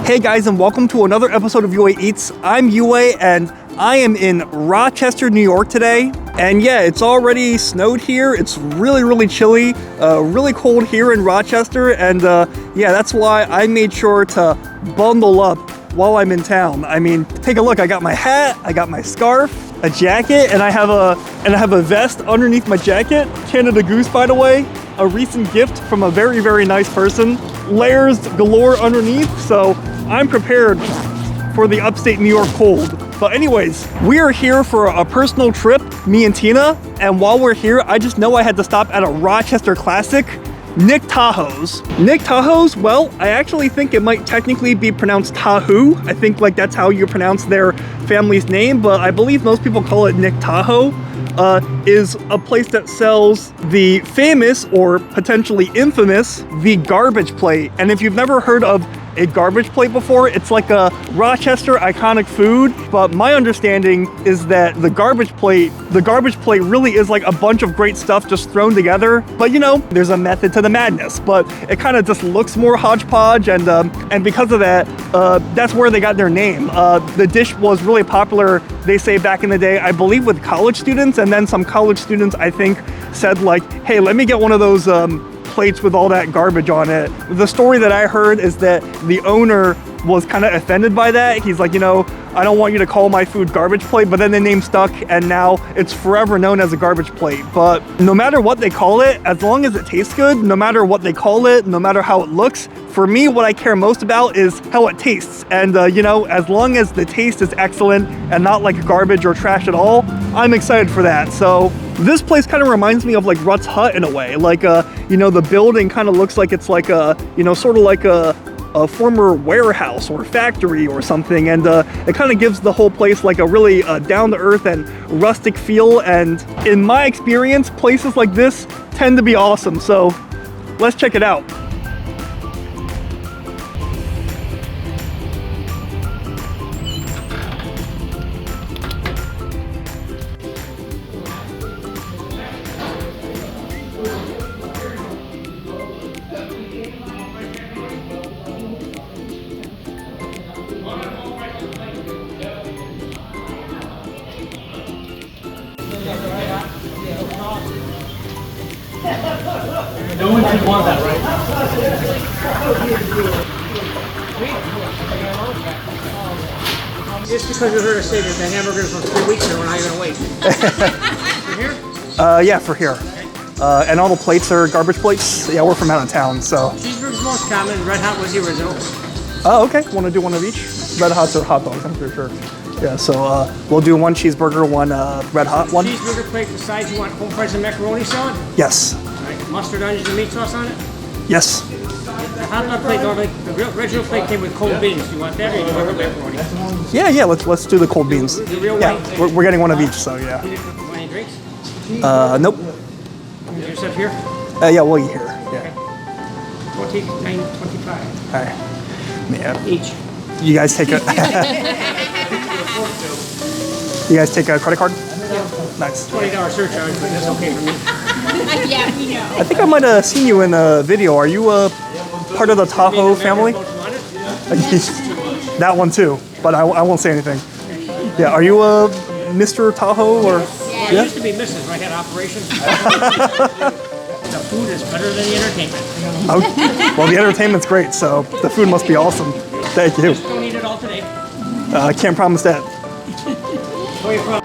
Hey guys, and welcome to another episode of UA Eats. I'm UA, and I am in Rochester, New York today. And yeah, it's already snowed here. It's really chilly, really cold here in Rochester. And yeah, that's why I made sure to bundle up while I'm in town. I mean, take a look. I got my hat, I got my scarf, a jacket, and I have a vest underneath my jacket. Canada Goose, by the way, a recent gift from a very nice person. Layers galore underneath, so I'm prepared for the upstate New York cold. But anyways, we are here for a personal trip, me and Tina, and while we're here, I just know I had to stop at a Rochester classic, Nick Tahou's. Nick Tahou's, well, I actually think it might technically be pronounced Tahou. I think like that's how you pronounce their family's name, but I believe most people call it Nick Tahou. Is a place that sells the famous or potentially infamous the garbage plate. And if you've never heard of a garbage plate before, it's like a Rochester iconic food, but my understanding is that the garbage plate really is like a bunch of great stuff just thrown together. But you know, there's a method to the madness, but it kind of just looks more hodgepodge, and because of that, that's where they got their name. The dish was really popular, they say, back in the day, I believe with college students, and then some college students, I think, said like, hey, let me get one of those plates with all that garbage on it. The story that I heard is that the owner was kind of offended by that. He's like, you know, I don't want you to call my food garbage plate, but then the name stuck and now it's forever known as a garbage plate. But no matter what they call it, as long as it tastes good, no matter what they call it, no matter how it looks, for me, what I care most about is how it tastes. And you know, as long as the taste is excellent and not like garbage or trash at all, I'm excited for that. So this place kind of reminds me of like Rutt's Hut in a way. Like, you know, the building kind of looks like it's like a, you know, sort of like a former warehouse or factory or something, and it kind of gives the whole place like a really down-to-earth and rustic feel. And in my experience, places like this tend to be awesome, so let's check it out. No one should want that, right? Just because you heard us say that the hamburgers from 3 weeks ago, we're not going to wait. For here? Yeah, for here. And all the plates are garbage plates. Yeah, we're from out of town, so. Cheeseburger's most common. Red Hot was the original. Oh, okay. Want to do one of each? Red Hots or hot dogs, I'm pretty sure. Yeah, so we'll do one cheeseburger, one red hot one. Cheeseburger plate, the size you want, home fries and macaroni salad? Yes. Right. Mustard, onions, and meat sauce on it? Yes. The hot dog plate, normally, the original plate came with cold beans. Do you want that, or do you want the macaroni? Yeah, let's do the cold beans. The real yeah, way? we're getting one of each, so yeah. Want any drinks? Nope. Is yourself here? Yeah, we'll eat here. Yeah. Okay. 29.25. All right. Yeah. Each. You guys take a. You guys take a credit card? Yeah. Nice. $20 surcharge, but that's okay for me. Yeah, we know. I think I might have seen you in a video. Are you part of the Tahou family? That one too, but I won't say anything. Yeah, are you Mr. Tahou or? Yeah, I used to be Mrs. I had operations. The food is better than the entertainment. Oh, well, the entertainment's great, so the food must be awesome. Thank you. Just don't eat it all today. I can't promise that. Where are you from?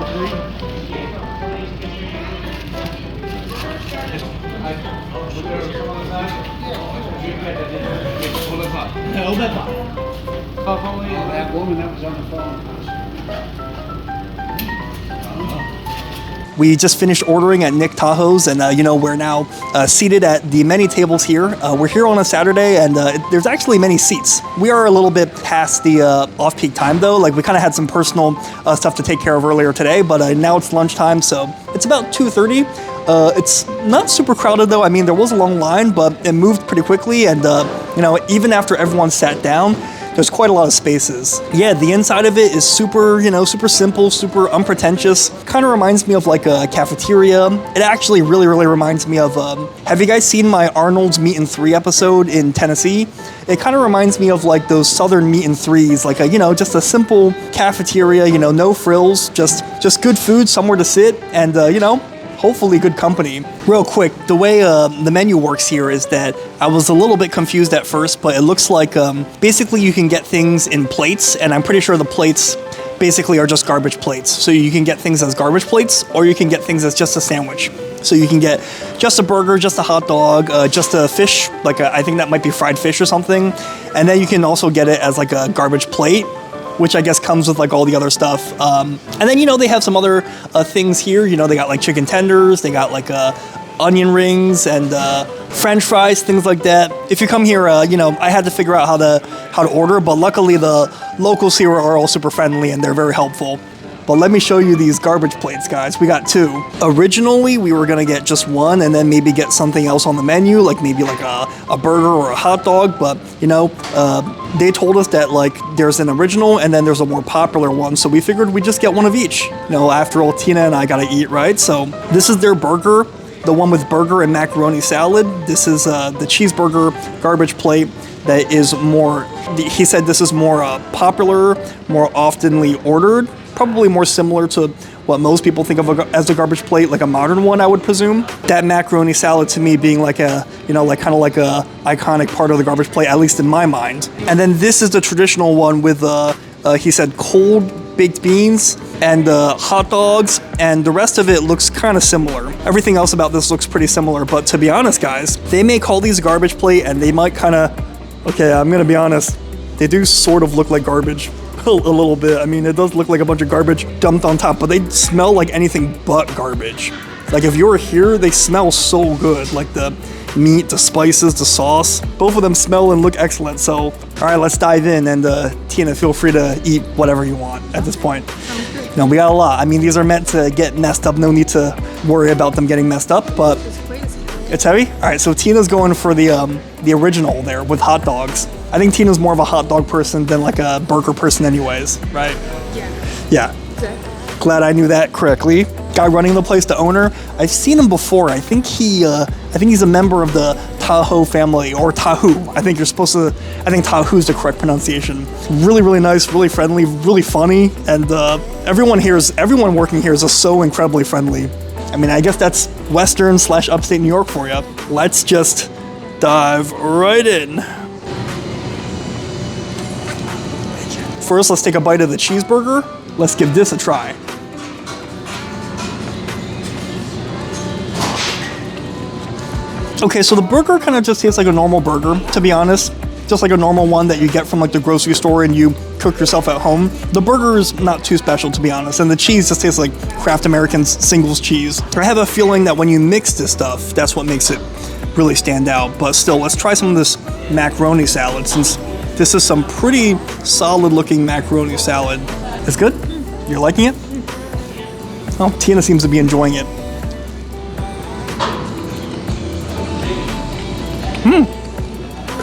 That woman that was on the phone. We just finished ordering at Nick Tahou's, and you know, we're now seated at the many tables here. We're here on a Saturday, and there's actually many seats. We are a little bit past the off-peak time though. Like, we kind of had some personal stuff to take care of earlier today, but now it's lunchtime, so it's about 2:30. It's not super crowded though. I mean, there was a long line, but it moved pretty quickly, and you know, even after everyone sat down, there's quite a lot of spaces. Yeah, the inside of it is super, super simple, super unpretentious. Kind of reminds me of like a cafeteria. It actually really reminds me of, have you guys seen my Arnold's Meat and 3 episode in Tennessee? It kind of reminds me of like those Southern Meat and 3s, like a, just a simple cafeteria, no frills, just good food, somewhere to sit, and, hopefully good company. Real quick, the way the menu works here is that I was a little bit confused at first, but it looks like basically you can get things in plates, and I'm pretty sure the plates basically are just garbage plates. So you can get things as garbage plates, or you can get things as just a sandwich. So you can get just a burger, just a hot dog, just a fish, I think that might be fried fish or something. And then you can also get it as like a garbage plate, which I guess comes with like all the other stuff. And then, they have some other things here. They got like chicken tenders, they got like onion rings and French fries, things like that. If you come here, I had to figure out how to order, but luckily the locals here are all super friendly and they're very helpful. But let me show you these garbage plates, guys. We got 2. Originally, we were gonna get just one and then maybe get something else on the menu, like maybe like a burger or a hot dog. But, they told us that like there's an original and then there's a more popular one. So we figured we'd just get one of each. After all, Tina and I gotta eat, right? So this is their burger, the one with burger and macaroni salad. This is the cheeseburger garbage plate that is more, he said this is more popular, more oftenly ordered. Probably more similar to what most people think of as a garbage plate, like a modern one, I would presume. That macaroni salad to me being like a, kind of like a iconic part of the garbage plate, at least in my mind. And then this is the traditional one with, he said cold baked beans and hot dogs, and the rest of it looks kind of similar. Everything else about this looks pretty similar, but to be honest, guys, they may call these garbage plate and they might kind of, okay, I'm gonna be honest, they do sort of look like garbage. A little bit. I mean, it does look like a bunch of garbage dumped on top, but they smell like anything but garbage. Like if you were here, they smell so good. Like the meat, the spices, the sauce, both of them smell and look excellent. So, all right, let's dive in, and Tina, feel free to eat whatever you want at this point. We got a lot. I mean, these are meant to get messed up. No need to worry about them getting messed up, but it's heavy. All right, so Tina's going for the original there with hot dogs. I think Tina's more of a hot dog person than like a burger person anyways, right? Yeah. Exactly. Glad I knew that correctly. Guy running the place, the owner, I've seen him before. I think he's a member of the Tahou family, or Tahou. I think Tahou's the correct pronunciation. Really nice, really friendly, really funny, and everyone working here is just so incredibly friendly. I mean, I guess that's Western / upstate New York for you. Let's just dive right in. First, let's take a bite of the cheeseburger. Let's give this a try. Okay, so the burger kind of just tastes like a normal burger, to be honest. Just like a normal one that you get from like the grocery store and you cook yourself at home. The burger is not too special, to be honest, and the cheese just tastes like Kraft American's singles cheese. I have a feeling that when you mix this stuff, that's what makes it really stand out. But still, let's try some of this macaroni salad, since this is some pretty solid looking macaroni salad. It's good? You're liking it? Oh, Tina seems to be enjoying it.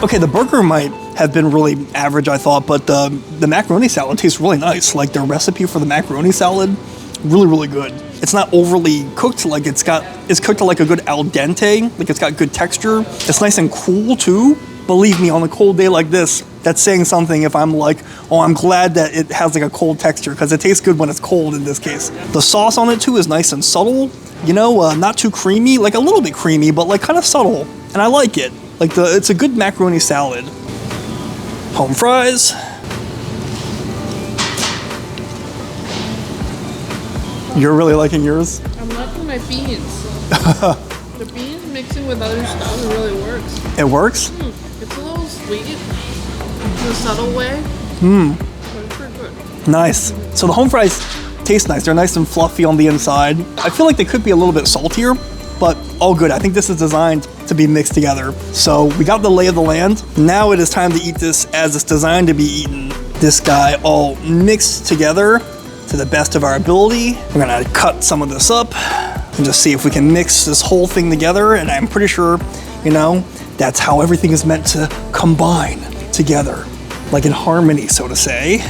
Okay, the burger might have been really average, I thought, but the macaroni salad tastes really nice. Like the recipe for the macaroni salad, really good. It's not overly cooked, like it's cooked to like a good al dente, like it's got good texture. It's nice and cool too. Believe me, on a cold day like this, that's saying something if I'm like, oh, I'm glad that it has like a cold texture, because it tastes good when it's cold in this case. The sauce on it too is nice and subtle, not too creamy, like a little bit creamy, but like kind of subtle, and I like it. Like it's a good macaroni salad. Home fries. You're really liking yours? I'm liking my beans. The beans mixing with other stuff really works. It works? It's a little sweet in a subtle way. But it's pretty good. Nice. So the home fries taste nice. They're nice and fluffy on the inside. I feel like they could be a little bit saltier, but all good. I think this is designed to be mixed together. So we got the lay of the land. Now it is time to eat this as it's designed to be eaten. This guy all mixed together to the best of our ability. We're gonna cut some of this up and just see if we can mix this whole thing together. And I'm pretty sure, that's how everything is meant to combine together. like in harmony, so to say.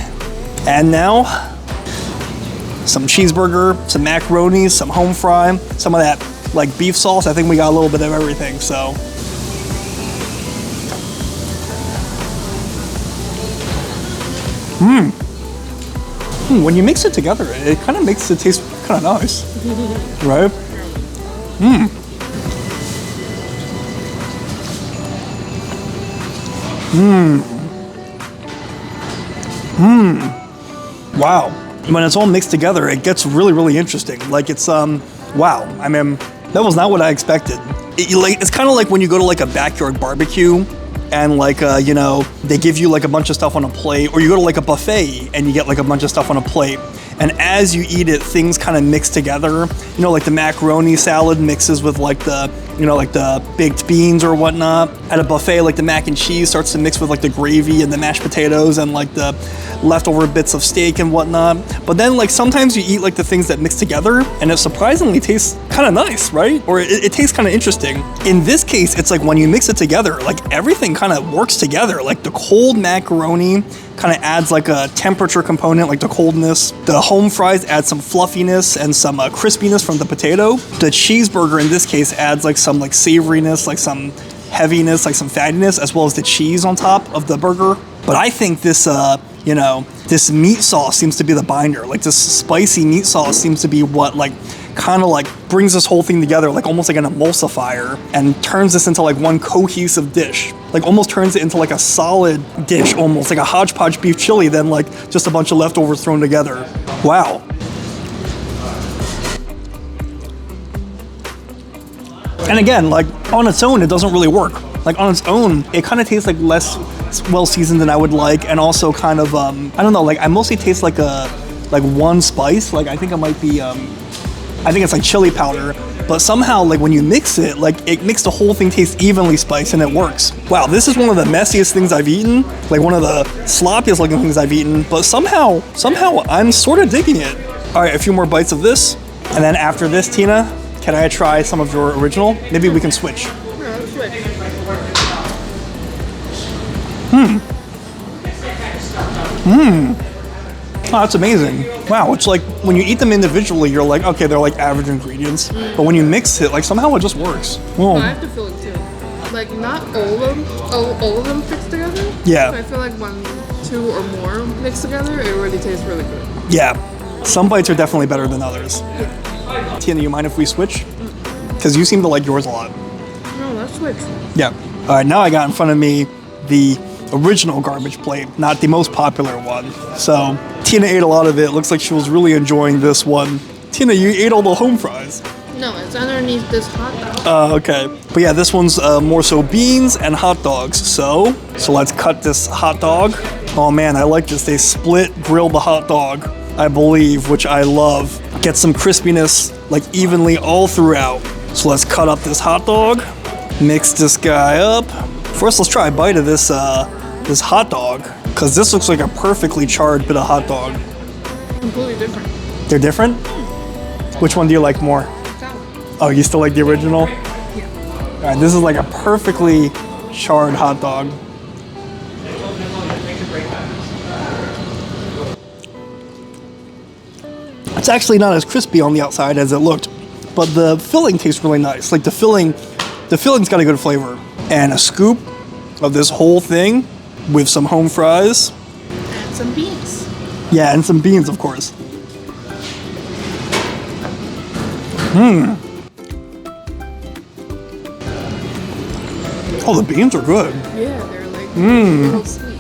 And now, some cheeseburger, some macaroni, some home fry, some of that like beef sauce. I think we got a little bit of everything, so. When you mix it together, it kind of makes it taste kind of nice, right? Wow. When it's all mixed together, it gets really, really interesting. Like it's, wow. I mean, that was not what I expected. It's kind of like when you go to like a backyard barbecue and like, you know, they give you like a bunch of stuff on a plate, or you go to like a buffet and you get like a bunch of stuff on a plate. And as you eat it, things kind of mix together. You know, like the macaroni salad mixes with like the, you know, like the baked beans or whatnot. At a buffet, like the mac and cheese starts to mix with like the gravy and the mashed potatoes and like the leftover bits of steak and whatnot. But then like sometimes you eat like the things that mix together and it surprisingly tastes kind of nice, right? Or it tastes kind of interesting. In this case, it's like when you mix it together, like everything kind of works together. Like the cold macaroni kind of adds like a temperature component, like the coldness. The home fries add some fluffiness and some crispiness from the potato. The cheeseburger in this case adds like some like savoriness, like some heaviness, like some fattiness, as well as the cheese on top of the burger. But I think this, you know, this meat sauce seems to be the binder. Like this spicy meat sauce seems to be what like kind of like brings this whole thing together, like almost like an emulsifier, and turns this into like one cohesive dish. Like almost turns it into like a solid dish, almost like a hodgepodge beef chili, then like just a bunch of leftovers thrown together. Wow. And again, like on its own, it doesn't really work. Like on its own, it kind of tastes like less well seasoned than I would like, and also kind of I don't know. Like I mostly taste like one spice. Like I think it might be I think it's like chili powder. But somehow, like when you mix it, like it makes the whole thing taste evenly spiced, and it works. Wow, this is one of the messiest things I've eaten. Like one of the sloppiest looking things I've eaten. But somehow I'm sort of digging it. All right, a few more bites of this, and then after this, Tina, can I try some of your original? Maybe we can switch. Oh, that's amazing. Wow, it's like when you eat them individually, you're like, okay, they're like average ingredients. But when you mix it, like somehow it just works. Whoa. I have to feel it too. Like not all of them fixed together. Yeah. But I feel like when two or more mixed together, it really tastes really good. Yeah. Some bites are definitely better than others. Yeah. Tina, you mind if we switch? Because you seem to like yours a lot. No, let's switch. Yeah. All right, now I got in front of me the original garbage plate, not the most popular one. So Tina ate a lot of it. Looks like she was really enjoying this one. Tina, you ate all the home fries. No, it's underneath this hot dog. Okay. But yeah, this one's more so beans and hot dogs. So let's cut this hot dog. Oh man, I like this. They grilled the hot dog, I believe, which I love. Get some crispiness like evenly all throughout. So let's cut up this hot dog. Mix this guy up. First, let's try a bite of this this hot dog, because this looks like a perfectly charred bit of hot dog. Completely different. They're different? Which one do you like more? Oh, you still like the original? Yeah. All right, this is like a perfectly charred hot dog. It's actually not as crispy on the outside as it looked, but the filling tastes really nice. Like the filling's got a good flavor. And a scoop of this whole thing with some home fries. And some beans. Yeah, and some beans, of course. Oh, the beans are good. Yeah, they're like a little sweet.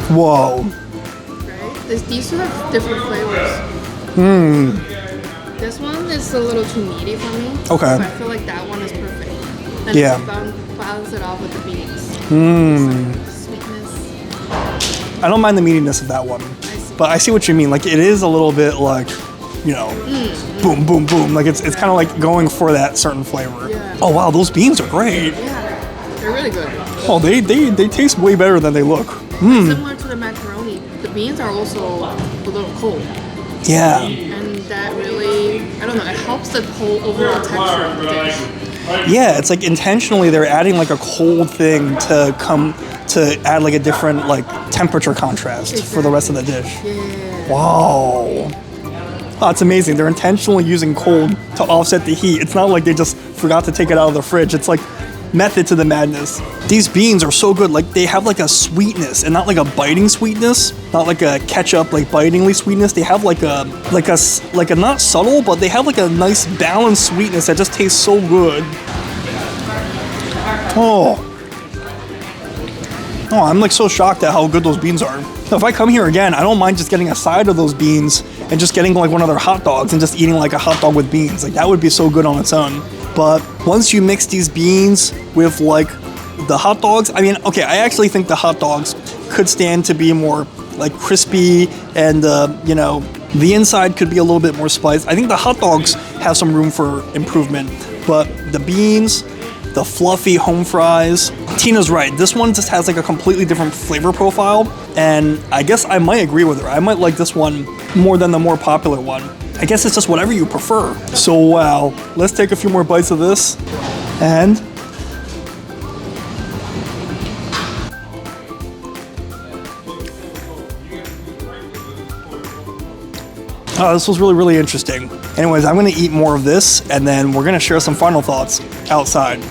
Whoa. Right? These two have different flavors. This one is a little too meaty for me. Okay. But I feel like that one is perfect. And Yeah. balance it off with the beans. Sweetness. I don't mind the meatiness of that one. But I see what you mean. Like, it is a little bit like, you know, boom, boom, boom. Like, it's kind of like going for that certain flavor. Yeah. Oh, wow, those beans are great. Yeah, they're really good. Oh, they taste way better than they look. Similar to the macaroni, the beans are also a little cold. Yeah. And that really, I don't know, it helps the whole overall texture of the dish. yeah, it's like intentionally they're adding like a cold thing to add like a different like temperature contrast for the rest of the dish. Yeah. Wow. Oh, it's amazing. They're intentionally using cold to offset the heat. It's not like they just forgot to take it out of the fridge. It's like method to the madness. These beans are so good. Like they have like a sweetness and not like a biting sweetness, not like a ketchup like bitingly sweetness. They have like a not subtle, but they have like a nice balanced sweetness that just tastes so good. Oh, I'm like so shocked at how good those beans are. So if I come here again, I don't mind just getting a side of those beans and just getting like one of their hot dogs and just eating like a hot dog with beans. Like that would be so good on its own. But once you mix these beans with like the hot dogs, I mean, okay, I actually think the hot dogs could stand to be more like crispy and, you know, the inside could be a little bit more spiced. I think the hot dogs have some room for improvement, but the beans, the fluffy home fries. Tina's right. This one just has like a completely different flavor profile, and I guess I might agree with her. I might like this one more than the more popular one. I guess it's just whatever you prefer. So wow, let's take a few more bites of this, and oh, this was really, really interesting. Anyways, I'm gonna eat more of this, and then we're gonna share some final thoughts outside.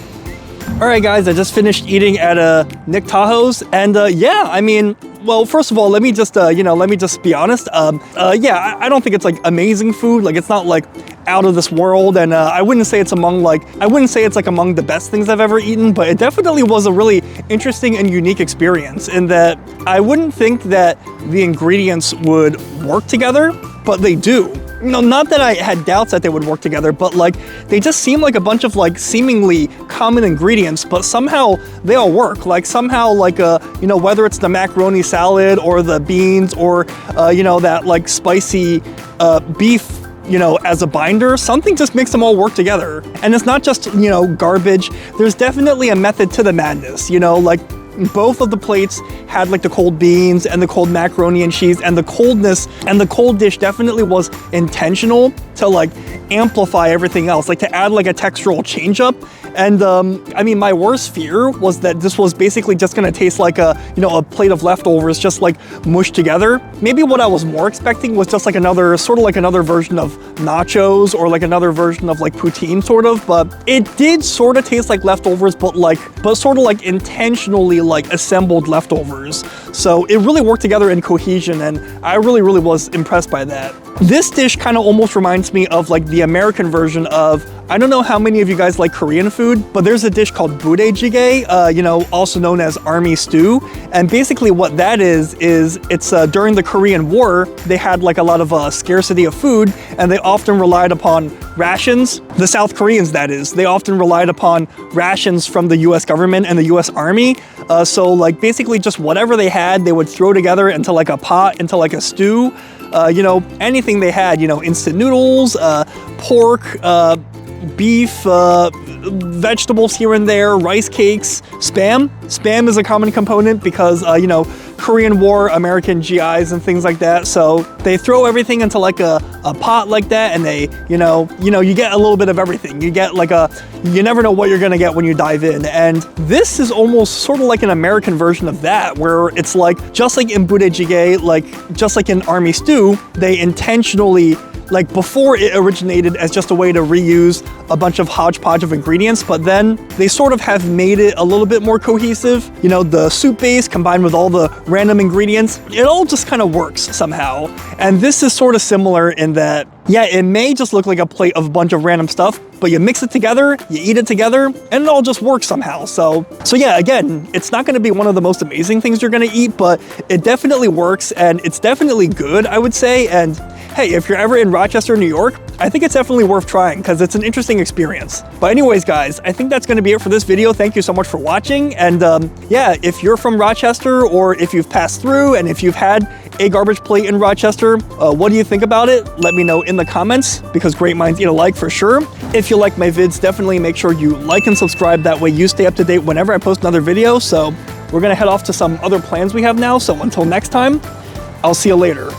All right, guys, I just finished eating at Nick Tahou's, and yeah, I mean, well, first of all, let me just be honest. Yeah, I don't think it's like amazing food. Like, it's not like out of this world, and I wouldn't say it's among the best things I've ever eaten, but it definitely was a really interesting and unique experience in that I wouldn't think that the ingredients would work together, but they do. You know, not that I had doubts that they would work together, but like they just seem like a bunch of like seemingly common ingredients, but somehow they all work. Like somehow like you know, whether it's the macaroni salad or the beans or you know, that like spicy beef, you know, as a binder, something just makes them all work together. And it's not just, you know, garbage. There's definitely a method to the madness, you know, like both of the plates had like the cold beans and the cold macaroni and cheese, and the coldness and the cold dish definitely was intentional to like amplify everything else, like to add like a textural change up. And I mean, my worst fear was that this was basically just gonna taste like a, you know, a plate of leftovers just like mushed together. Maybe what I was more expecting was just like another version of nachos or like another version of like poutine sort of, but it did sort of taste like leftovers, but sort of like intentionally like assembled leftovers. So it really worked together in cohesion, and I really, really was impressed by that. This dish kind of almost reminds me of like the American version of, I don't know how many of you guys like Korean food, but there's a dish called budae-jjigae, you know, also known as army stew. And basically what that is it's during the Korean War, they had like a lot of scarcity of food, and they often relied upon rations. The South Koreans, that is, they often relied upon rations from the US government and the US Army. So like basically just whatever they had, they would throw together into like a pot, into like a stew. You know, anything they had, you know, instant noodles, pork, beef, vegetables here and there, rice cakes, spam. Spam is a common component because, you know, Korean War, American GIs and things like that. So they throw everything into like a pot like that, and they, you know, you get a little bit of everything. You get like you never know what you're gonna get when you dive in. And this is almost sort of like an American version of that, where it's like, just like in budae-jjigae, like just like in army stew, they intentionally, like before it originated as just a way to reuse a bunch of hodgepodge of ingredients, but then they sort of have made it a little bit more cohesive. You know, the soup base combined with all the random ingredients, it all just kind of works somehow. And this is sort of similar in that, yeah, it may just look like a plate of a bunch of random stuff, but you mix it together, you eat it together, and it all just works somehow. So yeah, again, it's not gonna be one of the most amazing things you're gonna eat, but it definitely works, and it's definitely good, I would say. And hey, if you're ever in Rochester, New York, I think it's definitely worth trying because it's an interesting experience. But anyways, guys, I think that's going to be it for this video. Thank you so much for watching. And yeah, if you're from Rochester, or if you've passed through, and if you've had a garbage plate in Rochester, what do you think about it? Let me know in the comments, because great minds eat alike for sure. If you like my vids, definitely make sure you like and subscribe. That way you stay up to date whenever I post another video. So we're going to head off to some other plans we have now. So until next time, I'll see you later.